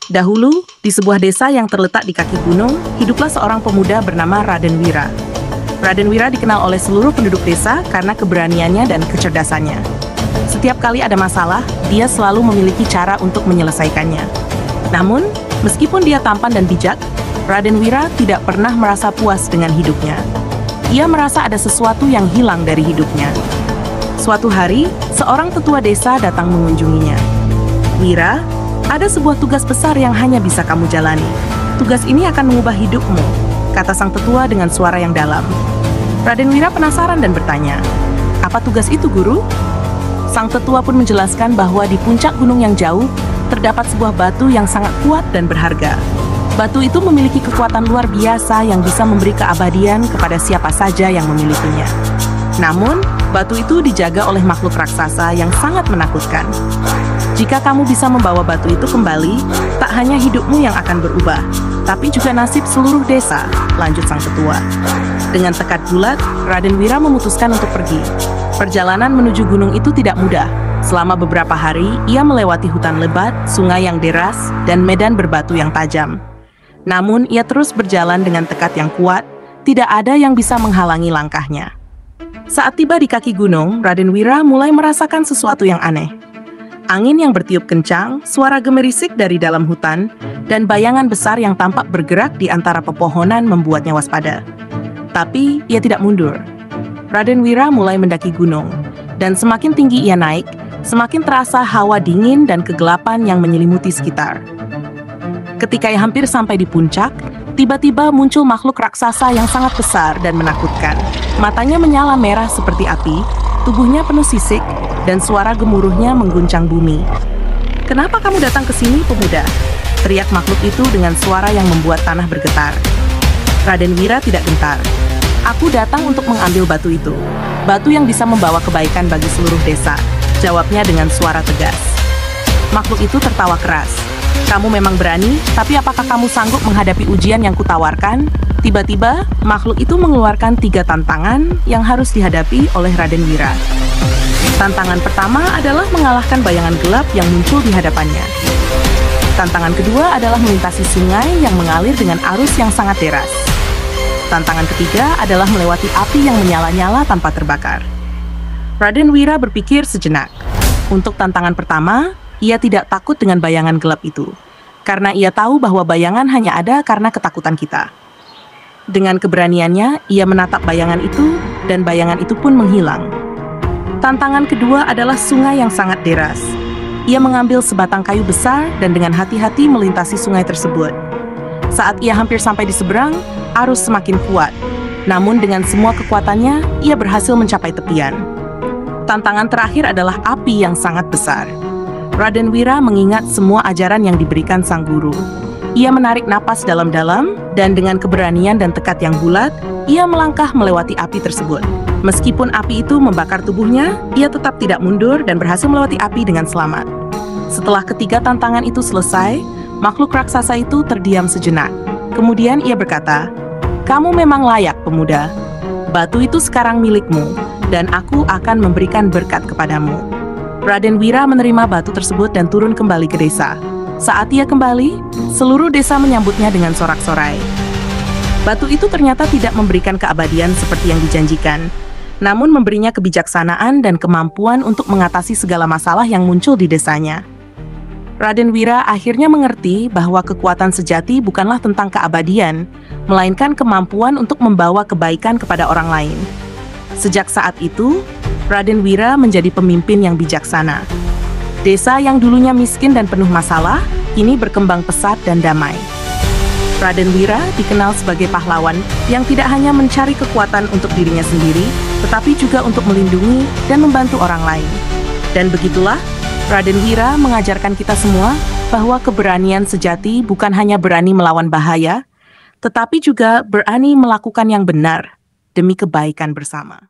Dahulu, di sebuah desa yang terletak di kaki gunung, hiduplah seorang pemuda bernama Raden Wira. Raden Wira dikenal oleh seluruh penduduk desa karena keberaniannya dan kecerdasannya. Setiap kali ada masalah, dia selalu memiliki cara untuk menyelesaikannya. Namun, meskipun dia tampan dan bijak, Raden Wira tidak pernah merasa puas dengan hidupnya. Ia merasa ada sesuatu yang hilang dari hidupnya. Suatu hari, seorang tetua desa datang mengunjunginya. "Wira, ada sebuah tugas besar yang hanya bisa kamu jalani. Tugas ini akan mengubah hidupmu," kata sang tetua dengan suara yang dalam. Raden Wira penasaran dan bertanya, "Apa tugas itu, Guru?" Sang tetua pun menjelaskan bahwa di puncak gunung yang jauh, terdapat sebuah batu yang sangat kuat dan berharga. Batu itu memiliki kekuatan luar biasa yang bisa memberi keabadian kepada siapa saja yang memilikinya. Namun, batu itu dijaga oleh makhluk raksasa yang sangat menakutkan. Jika kamu bisa membawa batu itu kembali, tak hanya hidupmu yang akan berubah, tapi juga nasib seluruh desa, lanjut sang tetua. Dengan tekad bulat, Raden Wira memutuskan untuk pergi. Perjalanan menuju gunung itu tidak mudah. Selama beberapa hari, ia melewati hutan lebat, sungai yang deras, dan medan berbatu yang tajam. Namun, ia terus berjalan dengan tekad yang kuat, tidak ada yang bisa menghalangi langkahnya. Saat tiba di kaki gunung, Raden Wira mulai merasakan sesuatu yang aneh. Angin yang bertiup kencang, suara gemerisik dari dalam hutan, dan bayangan besar yang tampak bergerak di antara pepohonan membuatnya waspada. Tapi, ia tidak mundur. Raden Wira mulai mendaki gunung, dan semakin tinggi ia naik, semakin terasa hawa dingin dan kegelapan yang menyelimuti sekitar. Ketika ia hampir sampai di puncak, tiba-tiba muncul makhluk raksasa yang sangat besar dan menakutkan. Matanya menyala merah seperti api, tubuhnya penuh sisik, dan suara gemuruhnya mengguncang bumi. "Kenapa kamu datang ke sini, pemuda?" teriak makhluk itu dengan suara yang membuat tanah bergetar. Raden Wira tidak gentar. "Aku datang untuk mengambil batu itu. Batu yang bisa membawa kebaikan bagi seluruh desa," jawabnya dengan suara tegas. Makhluk itu tertawa keras. "Kamu memang berani, tapi apakah kamu sanggup menghadapi ujian yang kutawarkan?" Tiba-tiba, makhluk itu mengeluarkan 3 tantangan yang harus dihadapi oleh Raden Wira. Tantangan pertama adalah mengalahkan bayangan gelap yang muncul di hadapannya. Tantangan kedua adalah melintasi sungai yang mengalir dengan arus yang sangat deras. Tantangan ketiga adalah melewati api yang menyala-nyala tanpa terbakar. Raden Wira berpikir sejenak. Untuk tantangan pertama, ia tidak takut dengan bayangan gelap itu, karena ia tahu bahwa bayangan hanya ada karena ketakutan kita. Dengan keberaniannya, ia menatap bayangan itu, dan bayangan itu pun menghilang. Tantangan kedua adalah sungai yang sangat deras. Ia mengambil sebatang kayu besar dan dengan hati-hati melintasi sungai tersebut. Saat ia hampir sampai di seberang, arus semakin kuat. Namun dengan semua kekuatannya, ia berhasil mencapai tepian. Tantangan terakhir adalah api yang sangat besar. Raden Wira mengingat semua ajaran yang diberikan sang guru. Ia menarik napas dalam-dalam, dan dengan keberanian dan tekad yang bulat, ia melangkah melewati api tersebut. Meskipun api itu membakar tubuhnya, ia tetap tidak mundur dan berhasil melewati api dengan selamat. Setelah ketiga tantangan itu selesai, makhluk raksasa itu terdiam sejenak. Kemudian ia berkata, "Kamu memang layak, pemuda. Batu itu sekarang milikmu, dan aku akan memberikan berkat kepadamu." Raden Wira menerima batu tersebut dan turun kembali ke desa. Saat ia kembali, seluruh desa menyambutnya dengan sorak-sorai. Batu itu ternyata tidak memberikan keabadian seperti yang dijanjikan, namun memberinya kebijaksanaan dan kemampuan untuk mengatasi segala masalah yang muncul di desanya. Raden Wira akhirnya mengerti bahwa kekuatan sejati bukanlah tentang keabadian, melainkan kemampuan untuk membawa kebaikan kepada orang lain. Sejak saat itu, Raden Wira menjadi pemimpin yang bijaksana. Desa yang dulunya miskin dan penuh masalah, kini berkembang pesat dan damai. Raden Wira dikenal sebagai pahlawan yang tidak hanya mencari kekuatan untuk dirinya sendiri, tetapi juga untuk melindungi dan membantu orang lain. Dan begitulah, Raden Wira mengajarkan kita semua bahwa keberanian sejati bukan hanya berani melawan bahaya, tetapi juga berani melakukan yang benar demi kebaikan bersama.